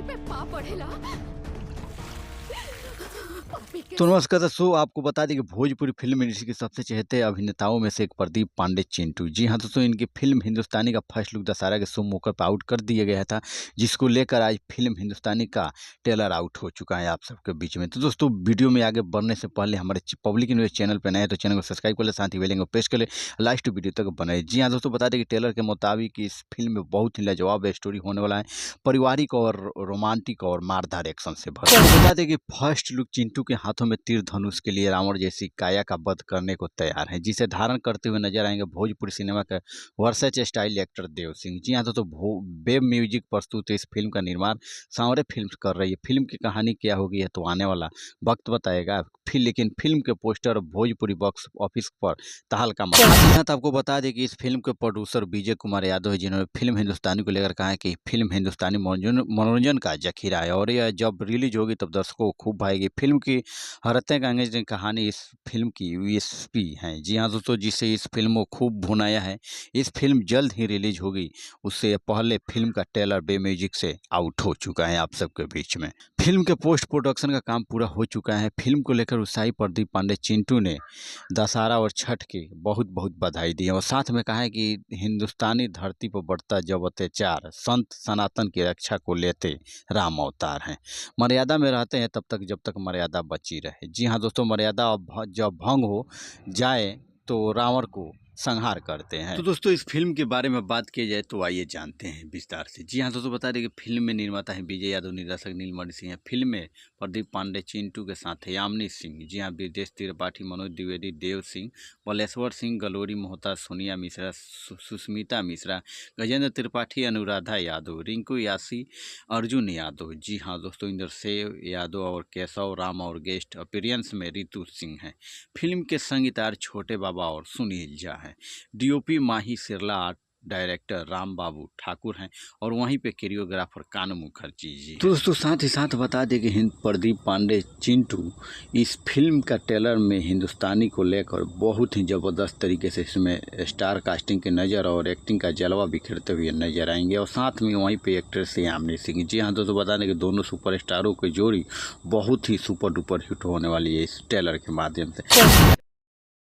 पे पा पड़ेला। तो नमस्कार दोस्तों, आपको बता दें कि भोजपुरी फिल्म इंडस्ट्री के सबसे चहेते अभिनेताओं में से एक प्रदीप पांडे चिंटू। जी हाँ दोस्तों, इनकी फिल्म हिंदुस्तानी का फर्स्ट लुक दशहरा के शुभ मौके पर आउट कर दिया गया था, जिसको लेकर आज फिल्म हिंदुस्तानी का ट्रेलर आउट हो चुका है आप सबके बीच में। तो दोस्तों, वीडियो में आगे बढ़ने से पहले हमारे पब्लिक न्यूज़ चैनल पर नए हैं तो चैनल को सब्सक्राइब कर ले, साथ ही बेल आइकन को प्रेस कर ले, लास्ट वीडियो तक बने। जी हाँ दोस्तों, बता दें कि ट्रेलर के मुताबिक इस फिल्म में बहुत ही लाजवाब स्टोरी होने वाला है, पारिवारिक और रोमांटिक और मारदार एक्शन से भरा। बता दें कि फर्स्ट लुक चिंटू के हाथों में तीर धनुष के लिए रावण जैसी काया का वध करने को तैयार है, जिसे धारण करते हुए नजर आएंगे भोजपुरी सिनेमा के versus style actor Dev Singh. जी हाँ दोस्तों, वेब म्यूजिक प्रस्तुत इस फिल्म का निर्माण सांवरे फिल्म्स कर रही है। फिल्म की कहानी क्या होगी है तो आने वाला वक्त बताएगा। लेकिन फिल्म के पोस्टर भोजपुरी बॉक्स ऑफिस पर तहलका मचा। आपको बता दें कि इस फिल्म के प्रोड्यूसर विजय कुमार यादव है, जिन्होंने फिल्म हिंदुस्तानी को लेकर कहा है कि फिल्म हिंदुस्तानी मनोरंजन का जखीरा है और यह जब रिलीज होगी तब दर्शकों को खूब भाएगी। फिल्म की हरतें अंग्रेज ने कहानी इस फिल्म की यूएसपी है। जी हाँ दोस्तों, जिसे इस फिल्म को खूब भुनाया है। इस फिल्म जल्द ही रिलीज होगी, उससे पहले फिल्म का ट्रेलर बे म्यूजिक से आउट हो चुका है आप सबके बीच में। फिल्म के पोस्ट प्रोडक्शन का काम पूरा हो चुका है। फिल्म को लेकर उत्साही प्रदीप पांडे चिंटू ने दशहरा और छठ की बहुत बहुत बधाई दी है और साथ में कहा है कि हिंदुस्तानी धरती पर बढ़ता जब अत्याचार संत सनातन की रक्षा को लेते राम अवतार हैं। मर्यादा में रहते हैं तब तक जब तक मर्यादा बची रहे। जी हाँ दोस्तों, मर्यादा जब भंग हो जाए तो रावण को संहार करते हैं। तो दोस्तों, इस फिल्म के बारे में बात की जाए तो आइए जानते हैं विस्तार से। जी हाँ दोस्तों, बता दें कि फिल्म में निर्माता है विजय यादव, निर्देशक नीलमणि सिंह है। फिल्म में प्रदीप पांडे चिंटू के साथ है यामिनी सिंह, जी हाँ, ब्रिजेश त्रिपाठी, मनोज द्विवेदी, देव सिंह, बलेश्वर सिंह, गलोरी मोहता, सोनिया मिश्रा, सुस्मिता मिश्रा, गजेंद्र त्रिपाठी, अनुराधा यादव, रिंकू यासी, अर्जुन यादव। जी हाँ दोस्तों, इंद्रसेव यादव और केशव राम और गेस्ट अपीयरेंस में रितु सिंह हैं। फिल्म के संगीतकार छोटे बाबा और सुनील झा हैं। डीओपी माही सिरला, डायरेक्टर राम बाबू ठाकुर हैं और वहीं पे कोरियोग्राफर कानू मुखर्जी जी। तो दोस्तों, साथ ही साथ बता दें कि प्रदीप पांडे चिंटू इस फिल्म का ट्रेलर में हिंदुस्तानी को लेकर बहुत ही ज़बरदस्त तरीके से इसमें स्टार कास्टिंग के नज़र और एक्टिंग का जलवा बिखरते हुए नजर आएंगे और साथ में वहीं पे एक्ट्रेस यामिनी सिंह। जी हाँ दोस्तों, बता दें कि दोनों सुपरस्टारों की जोड़ी बहुत ही सुपर डुपर हिट होने वाली है इस ट्रेलर के माध्यम से।